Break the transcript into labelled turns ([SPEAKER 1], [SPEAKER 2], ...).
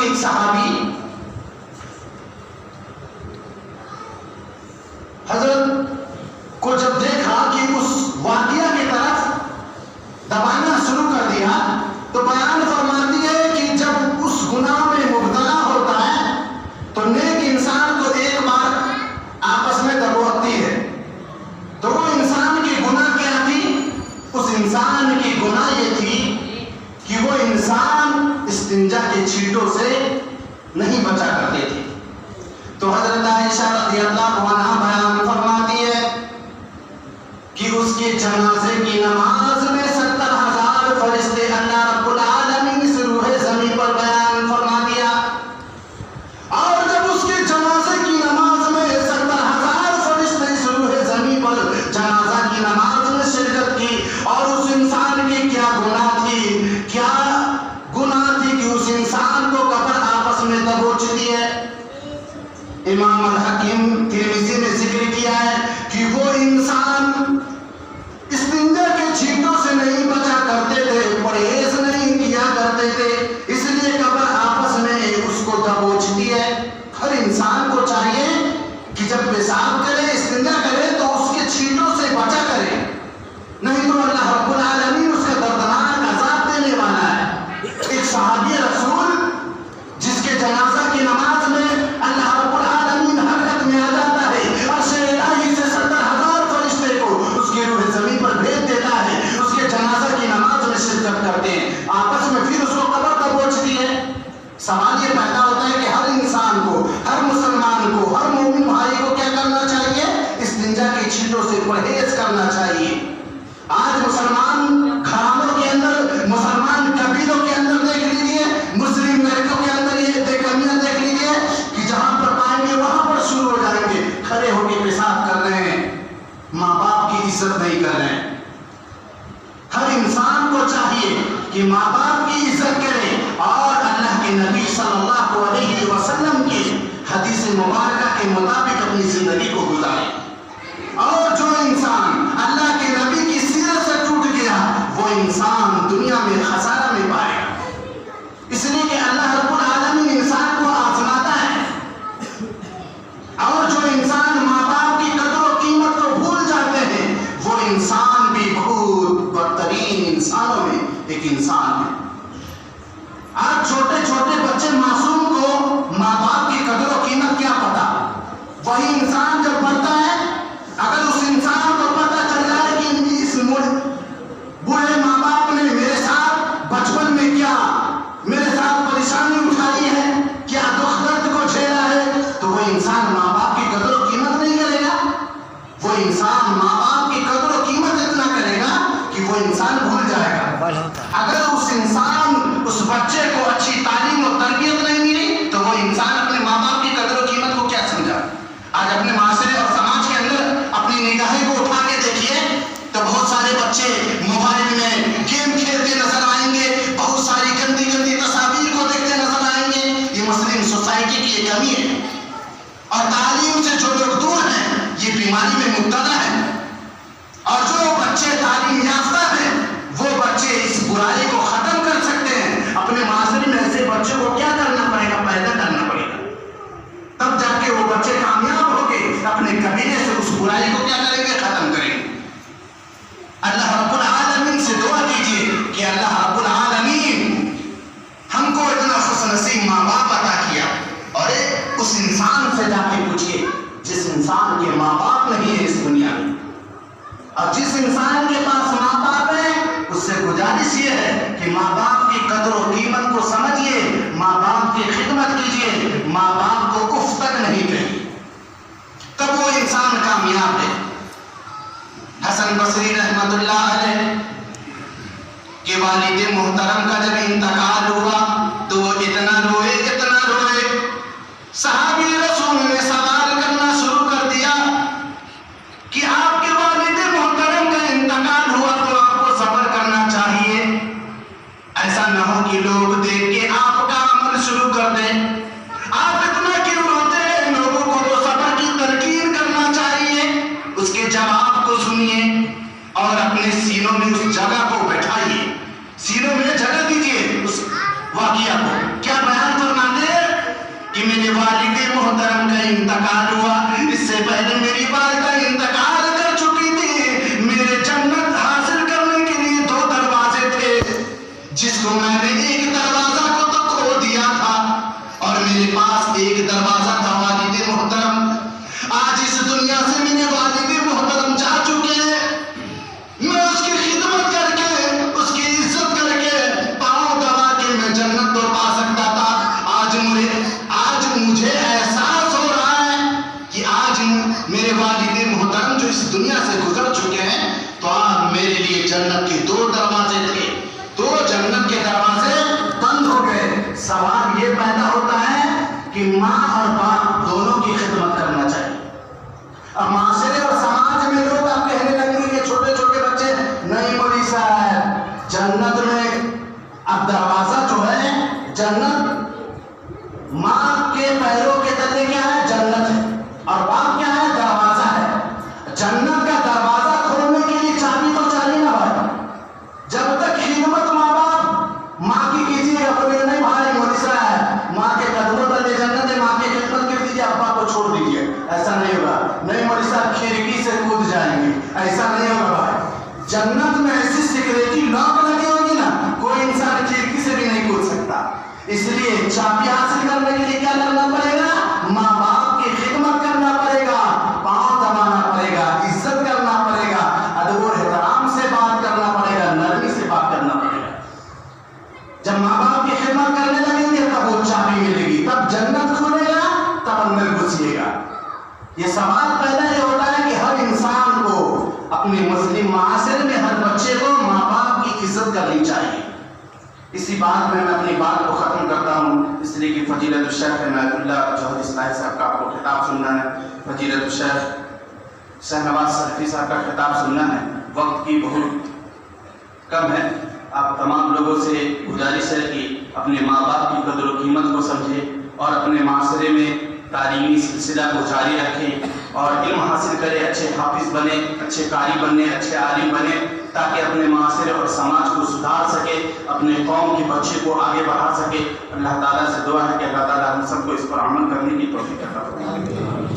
[SPEAKER 1] ایک صحابی حضرت کو جب دیکھا کہ اس واقعہ کی طرف دبانا شروع کر دیا تو بیان فرماتی ہے کہ جب اس گناہ میں مبتلا ہوتا ہے تو نیک انسان کو ایک بار آپس میں دبوتی ہے. تو وہ انسان کی گناہ کیا تھی؟ اس انسان کی گناہ یہ تھی کہ وہ انسان استنجا کے چھینٹوں سے نہیں بچا کرتے تھے. تو حضرت عائشہ رضی اللہ عنہا بیان فرماتی ہے کہ اس کے جنازے کی نماز میں 70,000 فرشتے اللہ رب العالمین اس روح زمین پر بیان فرما دیا. اور جب اس کے جنازے کی نماز میں 70,000 فرشتے اس روح زمین پر جنازہ کی نماز میں شرکت کی اور اس انسان کی کیا گناہ تھی کہ اس انسان کو قبر آپس میں دبوچتی ہے. امام الحکیم ترمذی نے ذکر کیا ہے کہ وہ انسان استنجا کے چھینٹوں سے نہیں بچا کرتے تھے, پرہیز نہیں کیا کرتے تھے, اس لیے قبر آپس میں اس کو دبوچتی ہے. ہر انسان کو چاہیے کہ جب پیشاب کرے استنجا کرے تو اس کے چھینٹوں سے بچا کرے, نہیں تو اللہ رب العالمین اس کا دردناک عذاب دینے والا ہے. ایک صحابی رسول جس کے جنازہ کی نماز میں اللہ رب العالمین حرکت میں آ جاتا ہے, عرش الہی سے 70,000 فرشتے کو اس کی روح زمین پر بھیج دیتا ہے, اس کے جنازہ کی نماز میں شرکت کرتے ہیں, آپس میں پھر اس کو قبر دبوچتی ہے. سوال یہ پیدا ہوتا ہے کہ ہر انسان کو, ہر مسلمان کو, ہر مومن بھائی کو کیا کرنا چاہیے؟ استنجا کی چھینٹوں سے پرہیز کرنا چاہیے. آج مسلمان گھرانوں کے اندر, مسلمان قبیلوں کے اندر دیکھ لیجیے, مسلم لڑکوں کے اندر یہ بے کمیاں دیکھ لیجیے کہ جہاں پر پائیں گے وہاں پر شروع ہو جائیں گے, کھڑے ہو کے پیشاب کر رہے ہیں, ماں باپ کی عزت نہیں کر رہے ہیں. ہر انسان کو چاہیے کہ ماں باپ کی عزت کرے اور اللہ کے نبی صلی اللہ علیہ وسلم کی حدیث مبارکہ کے مطابق اپنی زندگی کو گزارے. اور جو انسان اللہ کے نبی کی سیرت سے ٹوٹ گیا وہ انسان دنیا میں خسارہ میں پائے گا. اس لیے کہ اللہ رب العالمین انسان کو آزماتا ہے, اور جو انسان ماں باپ کی قدر و قیمت کو بھول جاتے ہیں وہ انسان بھی بہت بدترین انسانوں میں ایک انسان ہے. آج چھوٹے چھوٹے بچے معصوم کو ماں باپ کی قدر و قیمت کیا پتا؟ وہی انسان جب بڑھتا ہے, اگر اس انسان کو پتہ چل جائے کہ اس بوڑھے ماں باپ نے میرے ساتھ بچپن میں کیا میرے ساتھ پریشانی اٹھائی ہے, کیا دکھ درد کو جھیلا ہے, تو وہ انسان ماں باپ کی قدر و قیمت نہیں کرے گا. وہ انسان ماں باپ کی قدر و قیمت اتنا کرے گا کہ وہ انسان بھول جائے گا. اگر اس انسان, اس بچے کو اچھی تعلیم و تربیت نہیں ملی تو وہ انسان اپنے ماں باپ کی قدر و قیمت کو کیا سمجھا. آج اپنے معاشرے اور سماج کے اندر اپنی نگاہیں کو اٹھا کے دیکھیے تو بہت سارے بچے موبائل میں گیم کھیلتے نظر آئیں گے, بہت ساری گندی گندی تصاویر کو دیکھتے نظر آئیں گے. یہ مسلم سوسائٹی کی ایک کمی ہے, اور تعلیم سے جو لوگ دور ہیں یہ بیماری میں مبتلا ہے. اور جو بچے تعلیم یافتہ ہیں وہ بچے اس برائی کو ختم کر سکتے ہیں. اپنے معاشرے میں ایسے بچوں کو کیا کرنا پڑے گا؟ پیدا کرنا پڑے گا, تب جا کے وہ بچے کامیاب ہو کے اپنے قبیلے سے اس برائی کو کیا کریں گے؟ ختم کریں گے. اللہ رب العالمین سے دعا کیجیے کہ اللہ رب العالمین ہم کو اتنا خوش نصیب ماں باپ عطا کیا, اور اس انسان سے جا کے پوچھیے جس انسان کے ماں باپ نہیں ہے اس دنیا میں, اور جس انسان کے پاس ماں باپ ہے اس سے گزارش یہ ہے کہ ماں باپ کی قدر و قیمت کو سمجھیے, ماں باپ کی خدمت کیجیے, ماں باپ کو اف تک نہیں کہیے, تب وہ انسان کامیاب ہے. حسن بصری رحمت اللہ علیہ کے والد محترم کا جب انتقال ہوا تو وہ اتنا روئے, صحابی رسول نے سوال کرنا شروع کر دیا کہ آپ کے والد محترم کا انتقال ہوا تو آپ کو صبر کرنا چاہیے, ایسا نہ ہو کہ لوگ دیکھ کے آپ کا عمل شروع کر دیں. آپ اتنا کیوں روتے ہیں؟ لوگوں کو تو صبر کی تلقین کرنا چاہیے. اس کے جواب کو سنیے اور اپنے سینوں میں اس جگہ کو بٹھائیے, سینوں میں جگہ دیجیے. اس دو دروازے تھے، دو جنت کے دروازے بند ہو گئے۔ سوال یہ پیدا ہوتا ہے کہ ماں اور باپ دونوں کی خدمت کرنا چاہیے۔ اب معاشرے اور سماج میں لوگ اب کہنے لگے کہ چھوٹے چھوٹے بچے نہیں مولوی صاحب، جنت میں اب دروازہ جو ہے جنت ماں کے پیروں کے تلے کیا ہے؟ جنت ہے، اور باپ کیا ہے؟ دروازہ ہے۔ جنت کا دروازہ کھولنے کے لیے چابی تو چاہیے نا بھائی۔ جب تک خدمت ماں باپ ماں کی کیجیے گا، بولے نہیں بھائی مولوی صاحب ماں کے قدموں تلے جنت ہے، ماں کی خدمت کر دیجیے، ابا کو چھوڑ دیجیے، ایسا نہیں ہوگا۔ نہیں مولوی صاحب کھڑکی سے کود جائیں گے، ایسا نہیں ہوگا بھائی۔ جنت میں ایسی سیکورٹی لاک لگی ہوگی نا، کوئی انسان کھڑکی سے بھی نہیں کود سکتا۔ اس لیے چابی حاصل کرنے کے لیے کیا کرنا پڑے گا؟ ماں باپ کی خدمت کرنا پڑے گا، پاؤں دبانا پڑے گا، عزت کرنا پڑے گا، ادب و احترام سے بات کرنا پڑے گا، نرمی سے بات کرنا پڑے گا۔ جب ماں باپ کی خدمت کرنے لگیں گے تب وہ چابی ملے گی، تب جنت کھلے گا، تب اندر گھسیے گا۔ یہ سوال پیدا یہ ہوتا ہے کہ ہر انسان کو اپنے مسلم معاشرے میں ہر بچے کو ماں باپ کی عزت کرنی چاہیے۔ اسی بات میں اپنی بات کو ختم کرتا ہوں، اس لیے کہ فضیلت الشیخ عنایت اللہ جوہر اصلاحی صاحب کا آپ کو خطاب سننا ہے، فضیلت الشیخ شہنواز سلفی صاحب کا خطاب سننا ہے۔ وقت کی بہت کم ہے، آپ تمام لوگوں سے گزارش ہے کہ اپنے ماں باپ کی قدر و قیمت کو سمجھیں اور اپنے معاشرے میں تعلیمی سلسلہ کو جاری رکھیں اور علم حاصل کریں، اچھے حافظ بنے، اچھے قاری بنے، اچھے عالم بنے، تاکہ اپنے معاشرے اور سماج کو سدھار سکے، اپنے قوم کے بچے کو آگے بڑھا سکے۔ اللہ تعالیٰ سے دعا ہے کہ اللہ تعالیٰ ہم سب کو اس پر عمل کرنے کی توفیق عطا فرمائے۔